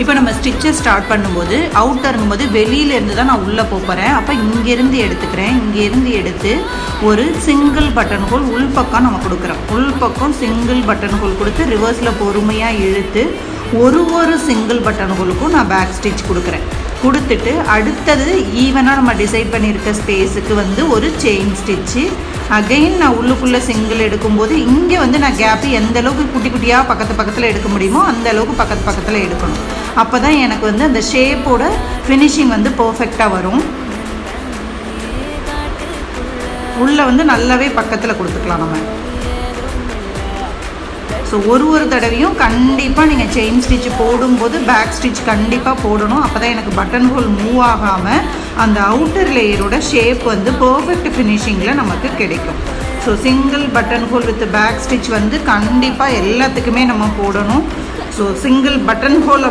இப்போ நம்ம ஸ்டிச்சை ஸ்டார்ட் பண்ணும்போது அவுட்டருங்கும்போது வெளியிலேருந்து தான் நான் உள்ளே போகிறேன். அப்போ இங்கேருந்து எடுத்துக்கிறேன். இங்கேருந்து எடுத்து ஒரு சிங்கிள் பட்டன் ஹோல் உள்பக்கம் நம்ம கொடுக்குறோம். உள்பக்கம் சிங்கிள் பட்டன் ஹோல் கொடுத்து ரிவர்ஸில் பொறுமையாக இழுத்து ஒரு சிங்கிள் பட்டன் ஹோலுக்கும் நான் பேக் ஸ்டிச் கொடுக்குறேன். கொடுத்துட்டு அடுத்தது ஈவனாக நம்ம டிசைட் பண்ணியிருக்க ஸ்பேஸுக்கு வந்து ஒரு செயின் ஸ்டிச்சு. அகெயின் நான் உள்ளுக்குள்ளே சிங்கிள் எடுக்கும்போது இங்கே வந்து நான் கேப்பு எந்த அளவுக்கு குட்டி குட்டியாக பக்கத்தில் எடுக்க முடியுமோ அந்த அளவுக்கு பக்கத்தில் எடுக்கணும். அப்போ தான் எனக்கு வந்து அந்த ஷேப்போட ஃபினிஷிங் வந்து பர்ஃபெக்டாக வரும். உள்ளே வந்து நல்லாவே பக்கத்தில் கொடுத்துக்கலாம் நம்ம. ஸோ ஒரு தடவையும் கண்டிப்பாக நீங்கள் செயின் ஸ்டிச் போடும்போது பேக் ஸ்டிச் கண்டிப்பாக போடணும். அப்போ தான் எனக்கு பட்டன் ஹோல் மூவ் ஆகாமல் அந்த அவுட்டர் லேயரோட ஷேப் வந்து பர்ஃபெக்ட் ஃபினிஷிங்கில் நமக்கு கிடைக்கும். So single button hole with back stitch வந்து கண்டிப்பாக எல்லாத்துக்குமே நம்ம போடணும். So single button whole